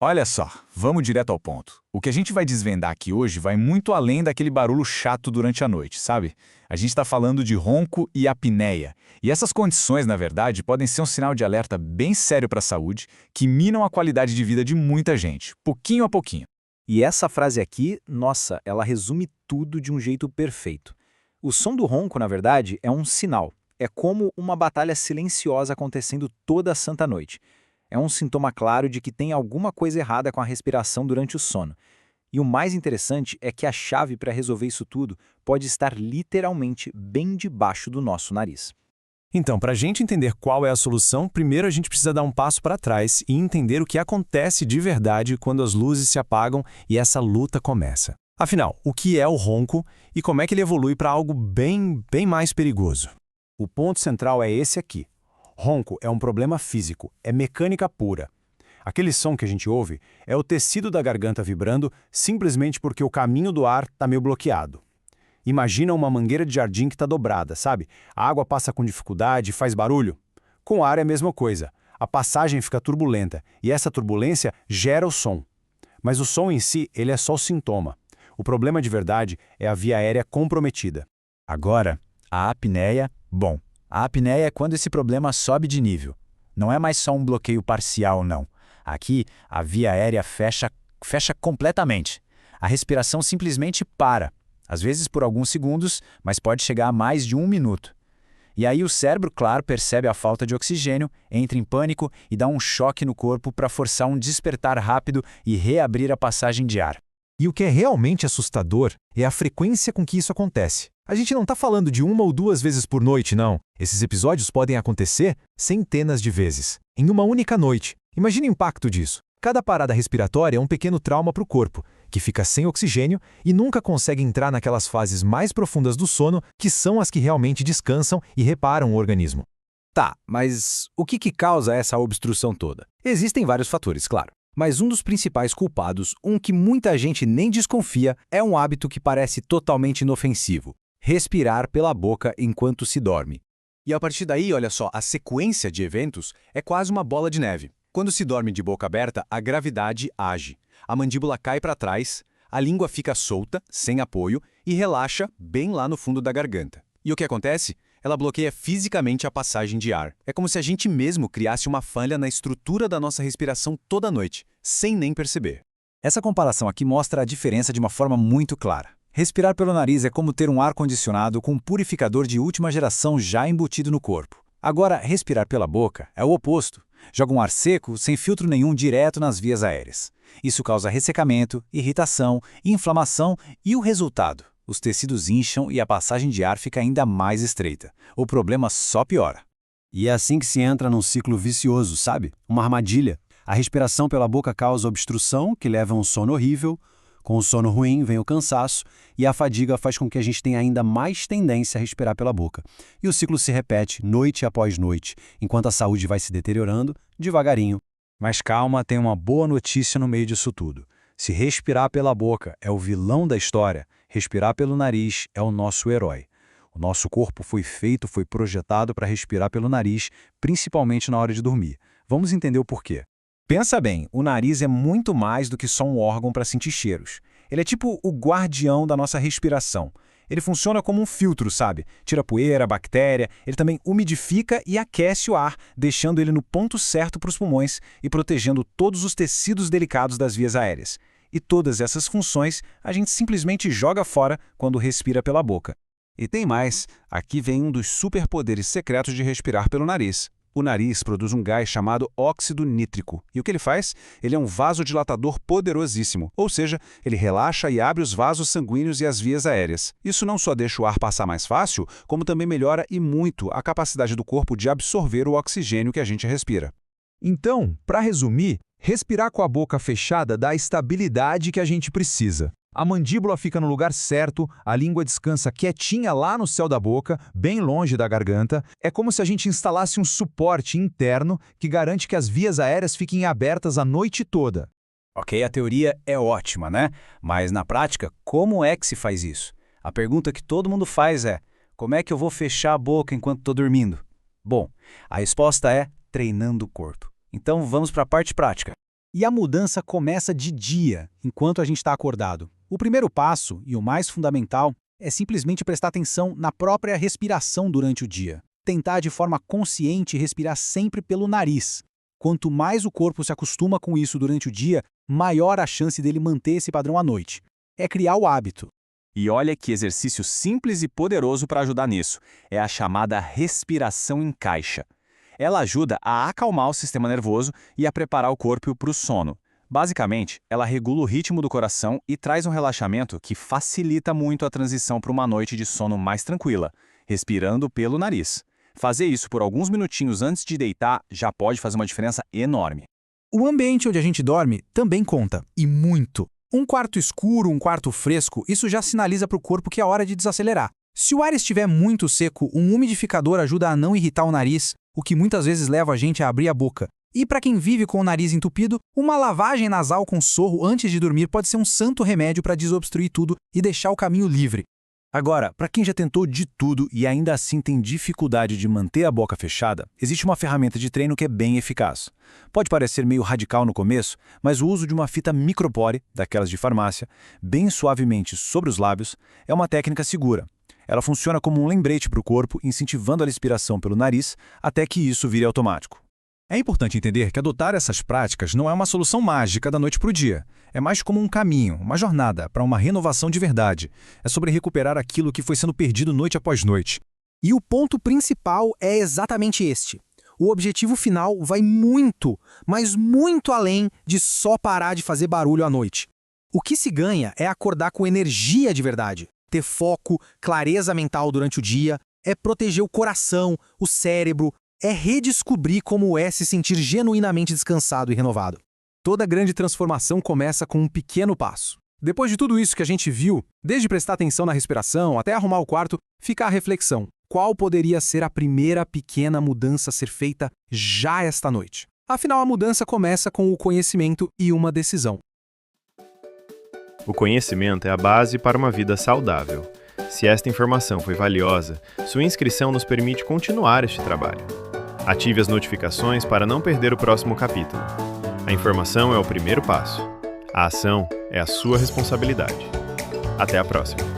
Olha só, vamos direto ao ponto. O que a gente vai desvendar aqui hoje vai muito além daquele barulho chato durante a noite, sabe? A gente está falando de ronco e apneia. E essas condições, na verdade, podem ser um sinal de alerta bem sério para a saúde, que minam a qualidade de vida de muita gente, pouquinho a pouquinho. E essa frase aqui, nossa, ela resume tudo de um jeito perfeito. O som do ronco, na verdade, é um sinal. É como uma batalha silenciosa acontecendo toda a santa noite. É um sintoma claro de que tem alguma coisa errada com a respiração durante o sono. E o mais interessante é que a chave para resolver isso tudo pode estar literalmente bem debaixo do nosso nariz. Então, para a gente entender qual é a solução, primeiro a gente precisa dar um passo para trás e entender o que acontece de verdade quando as luzes se apagam e essa luta começa. Afinal, o que é o ronco e como é que ele evolui para algo bem mais perigoso? O ponto central é esse aqui. Ronco é um problema físico, é mecânica pura. Aquele som que a gente ouve é o tecido da garganta vibrando simplesmente porque o caminho do ar está meio bloqueado. Imagina uma mangueira de jardim que está dobrada, sabe? A água passa com dificuldade e faz barulho. Com o ar é a mesma coisa. A passagem fica turbulenta e essa turbulência gera o som. Mas o som em si, ele é só o sintoma. O problema de verdade é a via aérea comprometida. Agora, a apneia, bom, a apneia é quando esse problema sobe de nível. Não é mais só um bloqueio parcial, não. Aqui, a via aérea fecha completamente. A respiração simplesmente para, às vezes por alguns segundos, mas pode chegar a mais de 1 minuto. E aí o cérebro, claro, percebe a falta de oxigênio, entra em pânico e dá um choque no corpo para forçar um despertar rápido e reabrir a passagem de ar. E o que é realmente assustador é a frequência com que isso acontece. A gente não está falando de 1 ou 2 vezes por noite, não. Esses episódios podem acontecer centenas de vezes, em uma única noite. Imagine o impacto disso. Cada parada respiratória é um pequeno trauma para o corpo, que fica sem oxigênio e nunca consegue entrar naquelas fases mais profundas do sono, que são as que realmente descansam e reparam o organismo. Tá, mas o que causa essa obstrução toda? Existem vários fatores, claro. Mas um dos principais culpados, um que muita gente nem desconfia, é um hábito que parece totalmente inofensivo: respirar pela boca enquanto se dorme. E a partir daí, olha só, a sequência de eventos é quase uma bola de neve. Quando se dorme de boca aberta, a gravidade age. A mandíbula cai para trás, a língua fica solta, sem apoio, e relaxa bem lá no fundo da garganta. E o que acontece? Ela bloqueia fisicamente a passagem de ar. É como se a gente mesmo criasse uma falha na estrutura da nossa respiração toda noite, sem nem perceber. Essa comparação aqui mostra a diferença de uma forma muito clara. Respirar pelo nariz é como ter um ar-condicionado com um purificador de última geração já embutido no corpo. Agora, respirar pela boca é o oposto. Joga um ar seco, sem filtro nenhum, direto nas vias aéreas. Isso causa ressecamento, irritação, inflamação e o resultado: os tecidos incham e a passagem de ar fica ainda mais estreita. O problema só piora. E é assim que se entra num ciclo vicioso, sabe? Uma armadilha. A respiração pela boca causa obstrução, que leva a um sono horrível. Com o sono ruim vem o cansaço, e a fadiga faz com que a gente tenha ainda mais tendência a respirar pela boca. E o ciclo se repete noite após noite, enquanto a saúde vai se deteriorando devagarinho. Mas calma, tem uma boa notícia no meio disso tudo. Se respirar pela boca é o vilão da história, respirar pelo nariz é o nosso herói. O nosso corpo foi projetado para respirar pelo nariz, principalmente na hora de dormir. Vamos entender o porquê. Pensa bem, o nariz é muito mais do que só um órgão para sentir cheiros. Ele é tipo o guardião da nossa respiração. Ele funciona como um filtro, sabe? Tira poeira, bactéria, ele também umidifica e aquece o ar, deixando ele no ponto certo para os pulmões e protegendo todos os tecidos delicados das vias aéreas. E todas essas funções a gente simplesmente joga fora quando respira pela boca. E tem mais, aqui vem um dos superpoderes secretos de respirar pelo nariz. O nariz produz um gás chamado óxido nítrico. E o que ele faz? Ele é um vasodilatador poderosíssimo, ou seja, ele relaxa e abre os vasos sanguíneos e as vias aéreas. Isso não só deixa o ar passar mais fácil, como também melhora e muito a capacidade do corpo de absorver o oxigênio que a gente respira. Então, para resumir, respirar com a boca fechada dá a estabilidade que a gente precisa. A mandíbula fica no lugar certo, a língua descansa quietinha lá no céu da boca, bem longe da garganta. É como se a gente instalasse um suporte interno que garante que as vias aéreas fiquem abertas a noite toda. Ok, a teoria é ótima, né? Mas na prática, como é que se faz isso? A pergunta que todo mundo faz é: como é que eu vou fechar a boca enquanto estou dormindo? Bom, a resposta é treinando o corpo. Então vamos para a parte prática. E a mudança começa de dia, enquanto a gente está acordado. O primeiro passo, e o mais fundamental, é simplesmente prestar atenção na própria respiração durante o dia. Tentar de forma consciente respirar sempre pelo nariz. Quanto mais o corpo se acostuma com isso durante o dia, maior a chance dele manter esse padrão à noite. É criar o hábito. E olha que exercício simples e poderoso para ajudar nisso. É a chamada respiração em caixa. Ela ajuda a acalmar o sistema nervoso e a preparar o corpo para o sono. Basicamente, ela regula o ritmo do coração e traz um relaxamento que facilita muito a transição para uma noite de sono mais tranquila, respirando pelo nariz. Fazer isso por alguns minutinhos antes de deitar já pode fazer uma diferença enorme. O ambiente onde a gente dorme também conta, e muito. Um quarto escuro, um quarto fresco, isso já sinaliza para o corpo que é hora de desacelerar. Se o ar estiver muito seco, um umidificador ajuda a não irritar o nariz, o que muitas vezes leva a gente a abrir a boca. E para quem vive com o nariz entupido, uma lavagem nasal com sorro antes de dormir pode ser um santo remédio para desobstruir tudo e deixar o caminho livre. Agora, para quem já tentou de tudo e ainda assim tem dificuldade de manter a boca fechada, existe uma ferramenta de treino que é bem eficaz. Pode parecer meio radical no começo, mas o uso de uma fita micropore, daquelas de farmácia, bem suavemente sobre os lábios, é uma técnica segura. Ela funciona como um lembrete para o corpo, incentivando a respiração pelo nariz até que isso vire automático. É importante entender que adotar essas práticas não é uma solução mágica da noite para o dia. É mais como um caminho, uma jornada para uma renovação de verdade. É sobre recuperar aquilo que foi sendo perdido noite após noite. E o ponto principal é exatamente este. O objetivo final vai muito, mas muito além de só parar de fazer barulho à noite. O que se ganha é acordar com energia de verdade, ter foco, clareza mental durante o dia, é proteger o coração, o cérebro, é redescobrir como é se sentir genuinamente descansado e renovado. Toda grande transformação começa com um pequeno passo. Depois de tudo isso que a gente viu, desde prestar atenção na respiração até arrumar o quarto, fica a reflexão. Qual poderia ser a primeira pequena mudança a ser feita já esta noite? Afinal, a mudança começa com o conhecimento e uma decisão. O conhecimento é a base para uma vida saudável. Se esta informação foi valiosa, sua inscrição nos permite continuar este trabalho. Ative as notificações para não perder o próximo capítulo. A informação é o primeiro passo. A ação é a sua responsabilidade. Até a próxima.